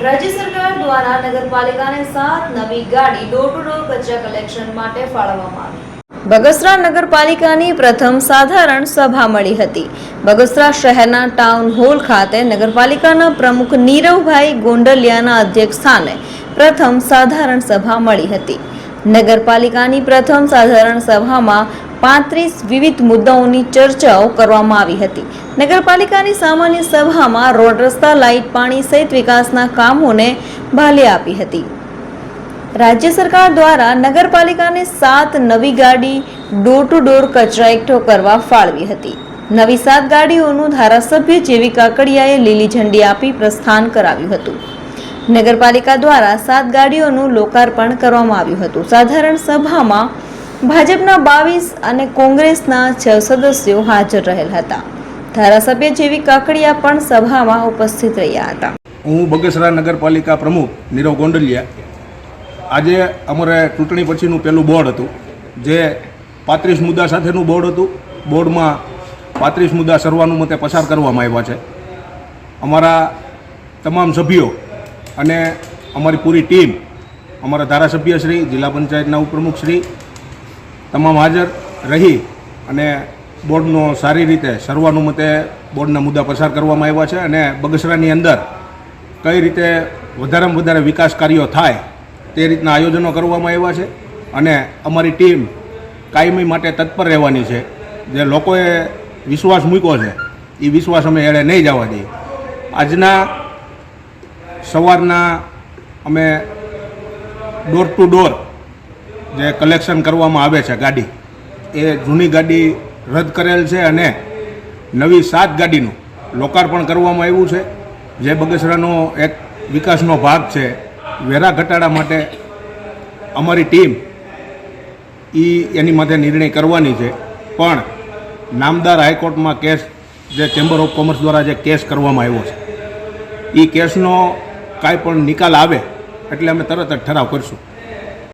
રાજ્ય સરકાર દ્વારા નગરપાલિકાને 7 નવી ગાડી ડોર ટુ ડોર કચરા કલેક્શન માટે ફાળવવામાં આવી. બગસરા નગરપાલિકાની પ્રથમ સાધારણ સભા મળી હતી. બગસરા શહેરના ટાઉન હોલ ખાતે નગરપાલિકાના પ્રમુખ નીરવભાઈ ગોંડલિયાના અધ્યક્ષસ્થાને પ્રથમ સાધારણ સભા મળી હતી. નગરપાલિકાની પ્રથમ સાધારણ સભામાં 35 વિવિધ મુદ્દાઓની ચર્ચાઓ કરવામાં આવી હતી. નગરપાલિકાની સામાન્ય સભામાં રોડ, રસ્તા, લાઇટ, પાણી સહિત વિકાસના કામોને બહાલી આપી હતી. રાજ્ય સરકાર દ્વારા નગરપાલિકાને 7 નવી ગાડી ડોર ટુ ડોર કચરા એકઠો કરવા ફાળવી હતી. નવી 7 ગાડીઓનું ધારાસભ્ય જેવી કાકડિયાએ લીલી ઝંડી આપી પ્રસ્થાન કરાવ્યું હતું. નગરપાલિકા દ્વારા 7 ગાડીઓનું લોકાર્પણ કરવામાં આવ્યું હતું. સાધારણ સભામાં ભાજપના 22 અને કોંગ્રેસના 6 સદસ્યો હાજર રહેલ હતા. ધારાસભ્ય જેવી કાકડિયા પણ સભામાં ઉપસ્થિત રહ્યા હતા. હું બગસરા નગરપાલિકા પ્રમુખ નીરવ ગોંડલિયા. આજે અમારે ચૂંટણી પછીનું પહેલું બોર્ડ હતું, જે 35 મુદ્દા સાથેનું બોર્ડ હતું. બોર્ડમાં 35 મુદ્દા સર્વાનુમતે પસાર કરવામાં આવ્યા છે. અમારા તમામ સભ્યો અને અમારી પૂરી ટીમ, અમારા ધારાસભ્યશ્રી, જિલ્લા પંચાયતના ઉપપ્રમુખશ્રી તમામ હાજર રહી અને બોર્ડનો સારી રીતે સર્વાનુમતે બોર્ડના મુદ્દા પસાર કરવામાં આવ્યા છે અને બગસરાની અંદર કઈ રીતે વધારેમાં વધારે વિકાસ કાર્યો થાય તે રીતના આયોજનો કરવામાં આવ્યા છે અને અમારી ટીમ કાયમી માટે તત્પર રહેવાની છે. જે લોકોએ વિશ્વાસ મૂક્યો છે એ વિશ્વાસ અમે એળે નહીં જવા દઈએ. આજના સવારના અમે ડોર ટુ ડોર જે કલેક્શન કરવામાં આવે છે ગાડી, એ જૂની ગાડી રદ કરેલ છે અને નવી 7 ગાડીનું લોકાર્પણ કરવામાં આવ્યું છે. જે બગસરાનો એક વિકાસનો ભાગ છે. વેરા ઘટાડા માટે અમારી ટીમ એની માટે નિર્ણય કરવાની છે. પણ નામદાર હાઈકોર્ટમાં કેસ, જે ચેમ્બર ઓફ કોમર્સ દ્વારા જે કેસ કરવામાં આવ્યો છે, એ કેસનો કાંઈ પણ નિકાલ આવે એટલે અમે તરત જ ઠરાવ કરીશું.